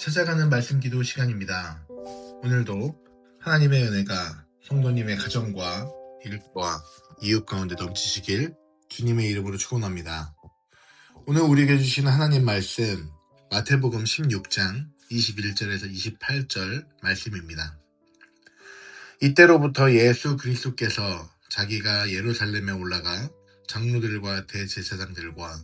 찾아가는 말씀 기도 시간입니다. 오늘도 하나님의 은혜가 성도님의 가정과 일과 이웃 가운데 넘치시길 주님의 이름으로 축원합니다. 오늘 우리에게 주신 하나님 말씀 마태복음 16장 21절에서 28절 말씀입니다. 이때로부터 예수 그리스도께서 자기가 예루살렘에 올라가 장로들과 대제사장들과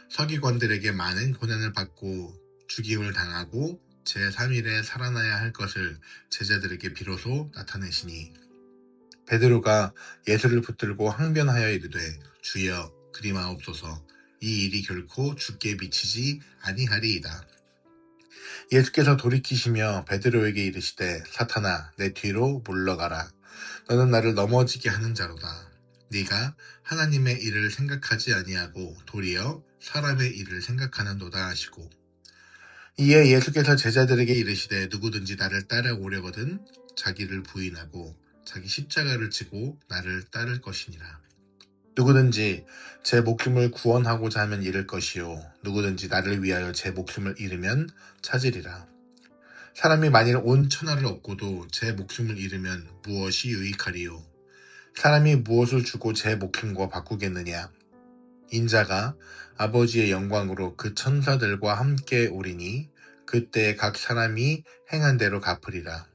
서기관들에게 많은 고난을 받고 죽임을 당하고 제3일에 살아나야 할 것을 제자들에게 비로소 나타내시니 베드로가 예수를 붙들고 항변하여 이르되 주여 그리 마옵소서 이 일이 결코 주께 미치지 아니하리이다. 예수께서 돌이키시며 베드로에게 이르시되 사탄아 내 뒤로 물러가라. 너는 나를 넘어지게 하는 자로다. 네가 하나님의 일을 생각하지 아니하고 도리어 사람의 일을 생각하는도다 하시고 이에 예수께서 제자들에게 이르시되 누구든지 나를 따라오려거든 자기를 부인하고 자기 십자가를 지고 나를 따를 것이니라. 누구든지 제 목숨을 구원하고자 하면 잃을 것이요 누구든지 나를 위하여 제 목숨을 잃으면 찾으리라. 사람이 만일 온 천하를 얻고도 제 목숨을 잃으면 무엇이 유익하리요? 사람이 무엇을 주고 제 목숨과 바꾸겠느냐? 인자가 아버지의 영광으로 그 천사들과 함께 오리니 그때 각 사람이 행한 대로 갚으리라.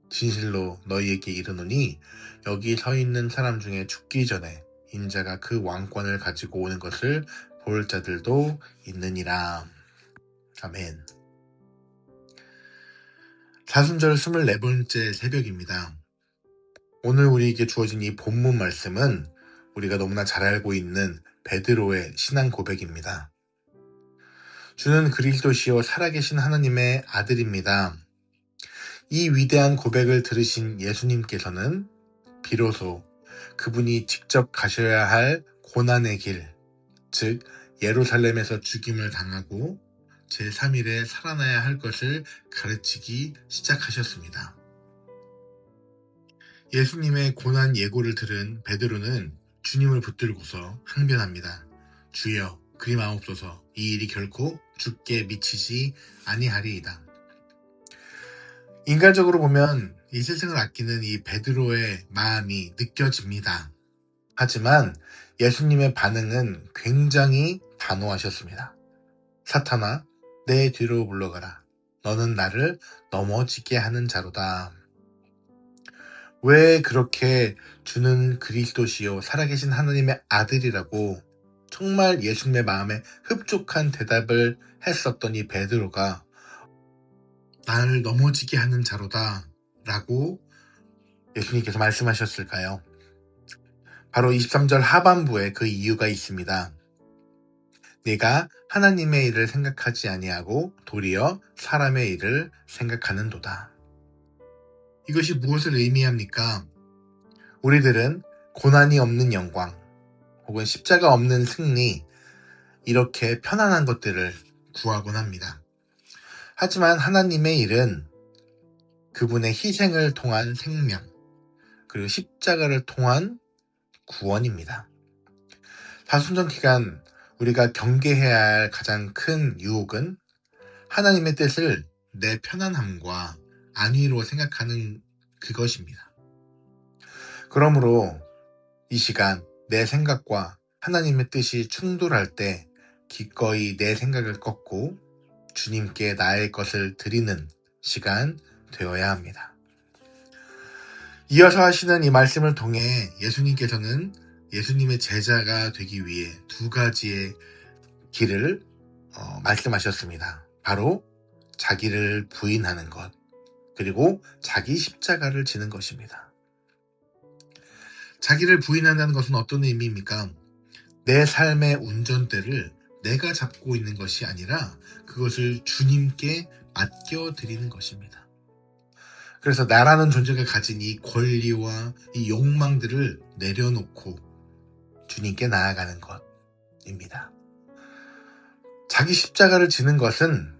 진실로 너희에게 이르노니 여기 서 있는 사람 중에 죽기 전에 인자가 그 왕권을 가지고 오는 것을 볼 자들도 있느니라. 아멘. 사순절 24번째 새벽입니다. 오늘 우리에게 주어진 이 본문 말씀은 우리가 너무나 잘 알고 있는 베드로의 신앙 고백입니다. 주는 그리스도시요 살아계신 하나님의 아들입니다. 이 위대한 고백을 들으신 예수님께서는 비로소 그분이 직접 가셔야 할 고난의 길, 즉 예루살렘에서 죽임을 당하고 제3일에 살아나야 할 것을 가르치기 시작하셨습니다. 예수님의 고난 예고를 들은 베드로는 주님을 붙들고서 항변합니다. 주여 그리 마옵소서 이 일이 결코 주께 미치지 아니하리이다. 인간적으로 보면 이 세상을 아끼는 이 베드로의 마음이 느껴집니다. 하지만 예수님의 반응은 굉장히 단호하셨습니다. 사탄아 내 뒤로 물러가라. 너는 나를 넘어지게 하는 자로다. 왜 그렇게 주는 그리스도시요 살아계신 하나님의 아들이라고 정말 예수님의 마음에 흡족한 대답을 했었던 이 베드로가 나를 넘어지게 하는 자로다 라고 예수님께서 말씀하셨을까요? 바로 23절 하반부에 그 이유가 있습니다. 네가 하나님의 일을 생각하지 아니하고 도리어 사람의 일을 생각하는도다. 이것이 무엇을 의미합니까? 우리들은 고난이 없는 영광 혹은 십자가 없는 승리 이렇게 편안한 것들을 구하곤 합니다. 하지만 하나님의 일은 그분의 희생을 통한 생명 그리고 십자가를 통한 구원입니다. 사순절 기간 우리가 경계해야 할 가장 큰 유혹은 하나님의 뜻을 내 편안함과 안위로 생각하는 그것입니다. 그러므로 이 시간 내 생각과 하나님의 뜻이 충돌할 때 기꺼이 내 생각을 꺾고 주님께 나의 것을 드리는 시간 되어야 합니다. 이어서 하시는 이 말씀을 통해 예수님께서는 예수님의 제자가 되기 위해 두 가지의 길을 말씀하셨습니다. 바로 자기를 부인하는 것, 그리고 자기 십자가를 지는 것입니다. 자기를 부인한다는 것은 어떤 의미입니까? 내 삶의 운전대를 내가 잡고 있는 것이 아니라 그것을 주님께 맡겨드리는 것입니다. 그래서 나라는 존재가 가진 이 권리와 이 욕망들을 내려놓고 주님께 나아가는 것입니다. 자기 십자가를 지는 것은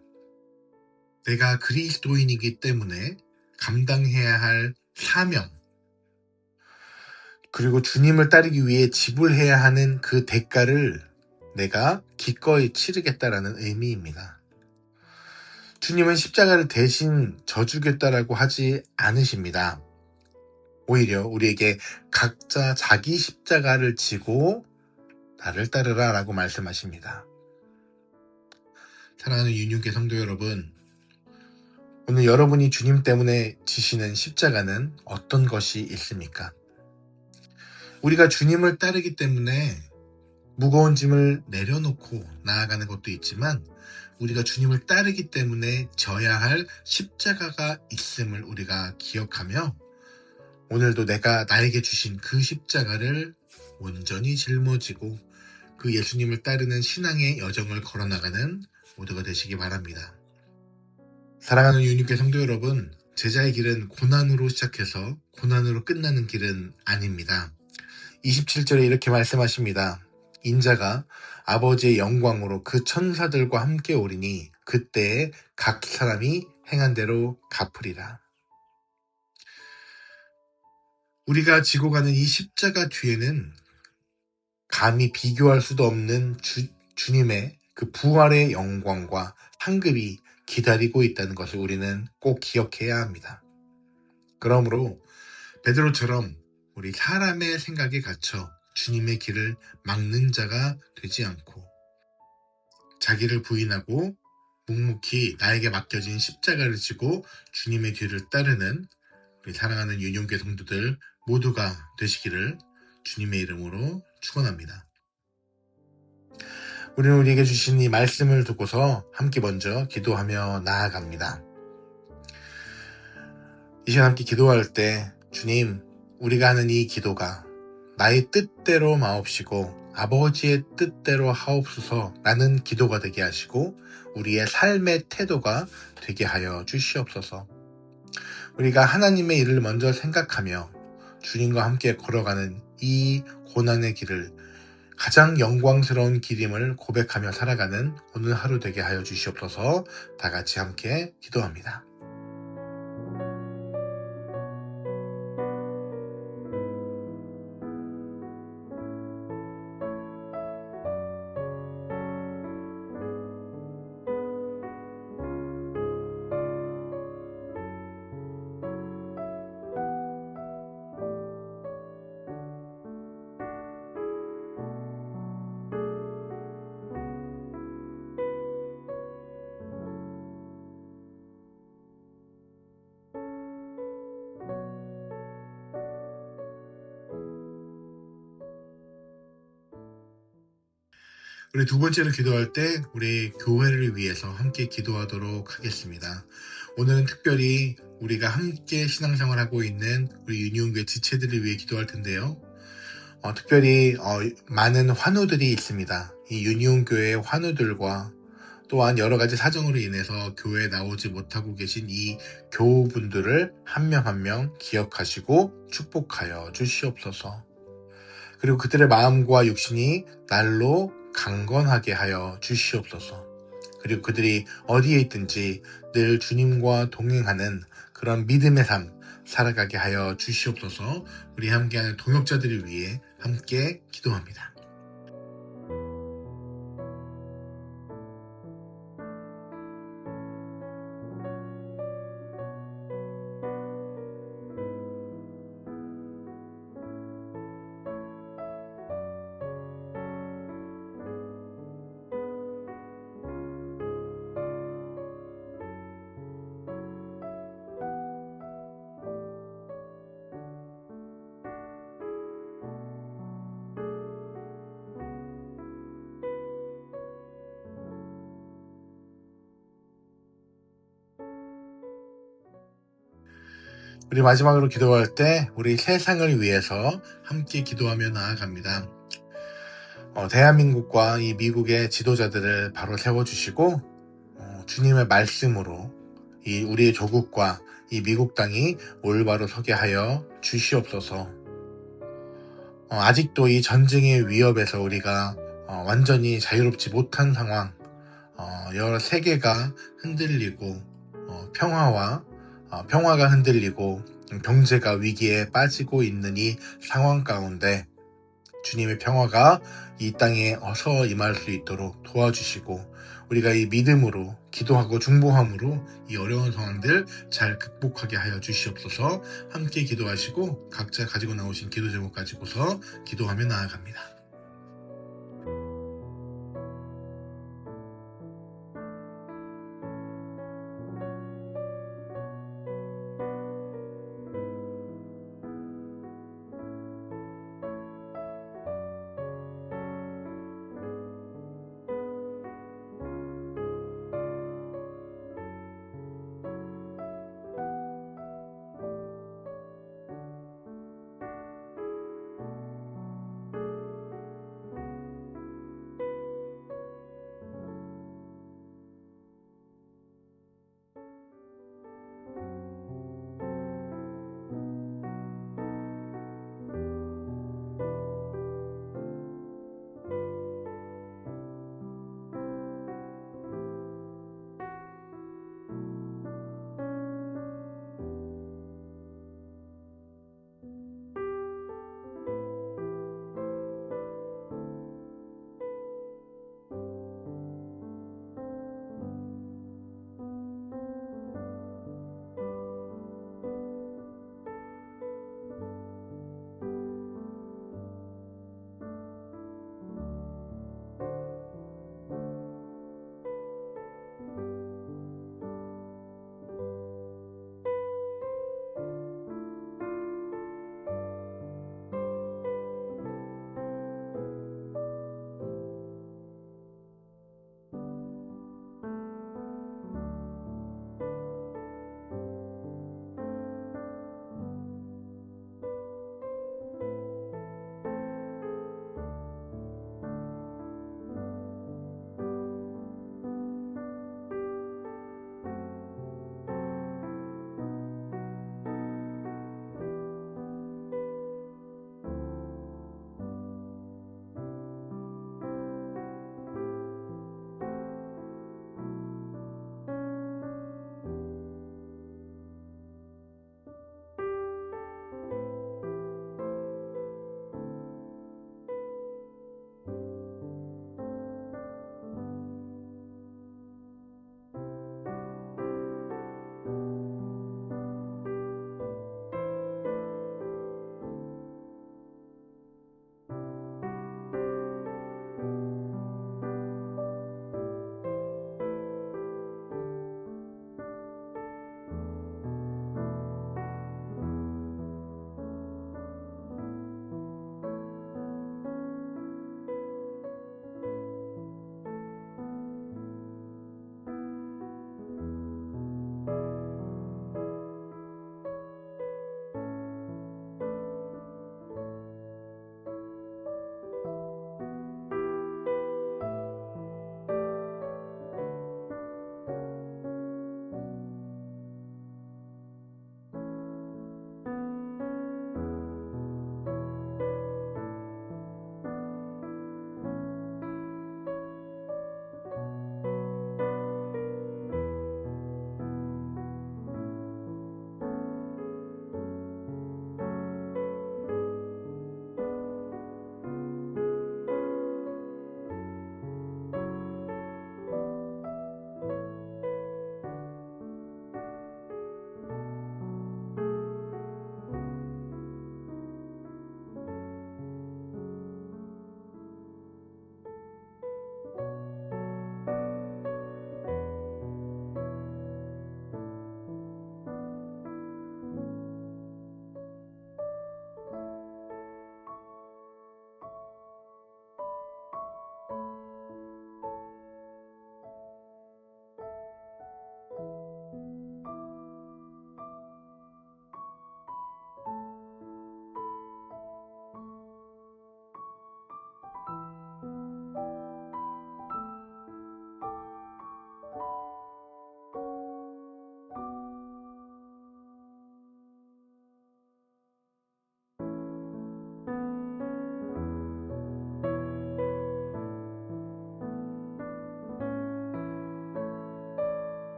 내가 그리스도인이기 때문에 감당해야 할 사명, 그리고 주님을 따르기 위해 지불해야 하는 그 대가를 내가 기꺼이 치르겠다라는 의미입니다. 주님은 십자가를 대신 져주겠다라고 하지 않으십니다. 오히려 우리에게 각자 자기 십자가를 지고 나를 따르라 라고 말씀하십니다. 사랑하는 윤육계 성도 여러분, 오늘 여러분이 주님 때문에 지시는 십자가는 어떤 것이 있습니까? 우리가 주님을 따르기 때문에 무거운 짐을 내려놓고 나아가는 것도 있지만, 우리가 주님을 따르기 때문에 져야 할 십자가가 있음을 우리가 기억하며, 오늘도 내가 나에게 주신 그 십자가를 온전히 짊어지고 그 예수님을 따르는 신앙의 여정을 걸어나가는 모두가 되시기 바랍니다. 사랑하는 유니케 성도 여러분, 제자의 길은 고난으로 시작해서 고난으로 끝나는 길은 아닙니다. 27절에 이렇게 말씀하십니다. 인자가 아버지의 영광으로 그 천사들과 함께 오리니 그때에 각 사람이 행한 대로 갚으리라. 우리가 지고 가는 이 십자가 뒤에는 감히 비교할 수도 없는 주님의 그 부활의 영광과 상급이 기다리고 있다는 것을 우리는 꼭 기억해야 합니다. 그러므로 베드로처럼 우리 사람의 생각에 갇혀 주님의 길을 막는 자가 되지 않고 자기를 부인하고 묵묵히 나에게 맡겨진 십자가를 지고 주님의 뒤를 따르는 우리 사랑하는 윤용계 성도들 모두가 되시기를 주님의 이름으로 축원합니다. 우리는 우리에게 주신 이 말씀을 듣고서 함께 먼저 기도하며 나아갑니다. 이 시간 함께 기도할 때 주님, 우리가 하는 이 기도가 나의 뜻대로 마옵시고 아버지의 뜻대로 하옵소서 라는 기도가 되게 하시고 우리의 삶의 태도가 되게 하여 주시옵소서. 우리가 하나님의 일을 먼저 생각하며 주님과 함께 걸어가는 이 고난의 길을 가장 영광스러운 길임을 고백하며 살아가는 오늘 하루 되게 하여 주시옵소서. 다 같이 함께 기도합니다. 우리 두 번째로 기도할 때 우리 교회를 위해서 함께 기도하도록 하겠습니다. 오늘은 특별히 우리가 함께 신앙생활하고 있는 우리 유니온교회 지체들을 위해 기도할 텐데요. 특별히 많은 환우들이 있습니다. 이 유니온교회의 환우들과 또한 여러 가지 사정으로 인해서 교회에 나오지 못하고 계신 이 교우분들을 한 명 한 명 기억하시고 축복하여 주시옵소서. 그리고 그들의 마음과 육신이 날로 강건하게 하여 주시옵소서. 그리고 그들이 어디에 있든지 늘 주님과 동행하는 그런 믿음의 삶 살아가게 하여 주시옵소서. 우리 함께하는 동역자들을 위해 함께 기도합니다. 우리 마지막으로 기도할 때 우리 세상을 위해서 함께 기도하며 나아갑니다. 대한민국과 이 미국의 지도자들을 바로 세워주시고 주님의 말씀으로 이 우리의 조국과 이 미국 땅이 올바로 서게 하여 주시옵소서. 아직도 이 전쟁의 위협에서 우리가 완전히 자유롭지 못한 상황, 여러 세계가 흔들리고 평화가 흔들리고 경제가 위기에 빠지고 있는 이 상황 가운데 주님의 평화가 이 땅에 어서 임할 수 있도록 도와주시고 우리가 이 믿음으로 기도하고 중보함으로 이 어려운 상황들 잘 극복하게 하여 주시옵소서. 함께 기도하시고 각자 가지고 나오신 기도 제목 가지고서 기도하며 나아갑니다.